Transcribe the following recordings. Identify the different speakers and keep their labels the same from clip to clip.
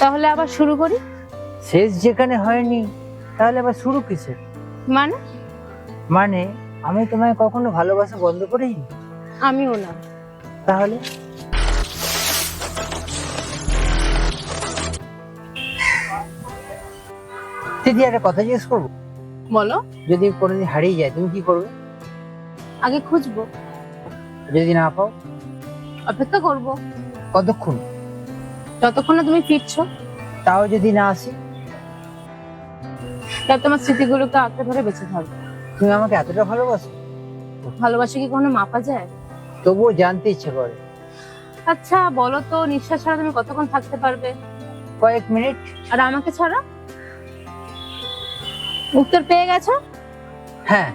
Speaker 1: তাহলে আবার শুরু করি।
Speaker 2: শেষ যেখানে হয়নি তাহলে আবার শুরু কিসের?
Speaker 1: মানে?
Speaker 2: মানে আমি তোমায় কখনো ভালোবাসা বন্ধ করিনি।
Speaker 1: আমিও না।
Speaker 2: তাহলে দিদি একটা কথা জিজ্ঞেস করবো?
Speaker 1: বলো।
Speaker 2: যদি কোনোদিন হারিয়ে যায় তুমি কি করবে?
Speaker 1: আগে খুঁজবো,
Speaker 2: যদি না পাও?
Speaker 1: অপেক্ষা করব
Speaker 2: কতক্ষণ?
Speaker 1: যতক্ষণ না তুমি ফিরছো।
Speaker 2: তাও যদি না আসি?
Speaker 1: তাহলে তোমার স্মৃতিগুলোকে আঁকড়ে ধরে বেঁচে থাকবে।
Speaker 2: তুমি আমাকে এতটা ভালোবাসো?
Speaker 1: ভালোবাসা কি কখনো মাপা যায়?
Speaker 2: তবুও জানতে ইচ্ছে করে।
Speaker 1: আচ্ছা বলো তো, নিঃশ্বাস ছাড়া তুমি কতক্ষণ থাকতে পারবে?
Speaker 2: কয়েক মিনিট।
Speaker 1: আর আমাকে ছাড়া? উত্তর পেয়ে গেছো?
Speaker 2: হ্যাঁ।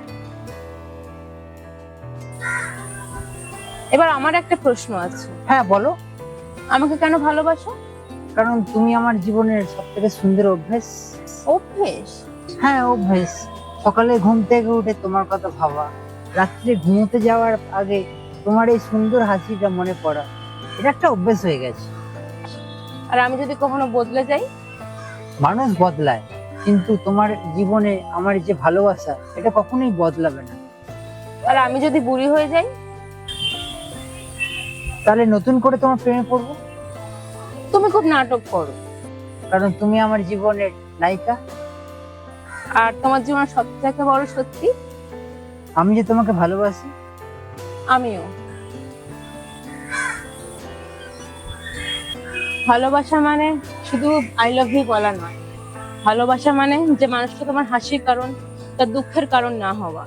Speaker 1: এবার আমার একটা প্রশ্ন আছে।
Speaker 2: হ্যাঁ বলো।
Speaker 1: আমাকে কেন ভালোবাসো?
Speaker 2: কারণ তুমি আমার জীবনের সব থেকে সুন্দর অভ্যেস।
Speaker 1: অভ্যেস?
Speaker 2: হ্যাঁ অভ্যেস। সকালে ঘুম থেকে উঠে তোমার কথা ভাবা, রাত্রে ঘুমোতে যাওয়ার আগে তোমার এই সুন্দর হাসিটা মনে পড়া, এটা একটা অভ্যেস হয়ে গেছে।
Speaker 1: আর আমি যদি কখনো বদলে যাই?
Speaker 2: মানুষ বদলায়, কিন্তু তোমার জীবনে আমার যে ভালোবাসা এটা কখনোই বদলাবে না।
Speaker 1: আর আমি যদি বুড়ি হয়ে যাই?
Speaker 2: তাহলে নতুন করে তোমার প্রেমে পড়বো।
Speaker 1: তুমি খুব নাটক করো।
Speaker 2: কারণ তুমি আমার জীবনের নায়িকা।
Speaker 1: আর তোমার জীবনের সব থেকে বড় সত্যি?
Speaker 2: আমি যে তোমাকে ভালোবাসি।
Speaker 1: আমিও। ভালোবাসা মানে শুধু আই লাভ ইউ বলা নয়। ভালোবাসা মানে যে মানুষটা তোমার হাসির কারণ, তার দুঃখের কারণ না হওয়া।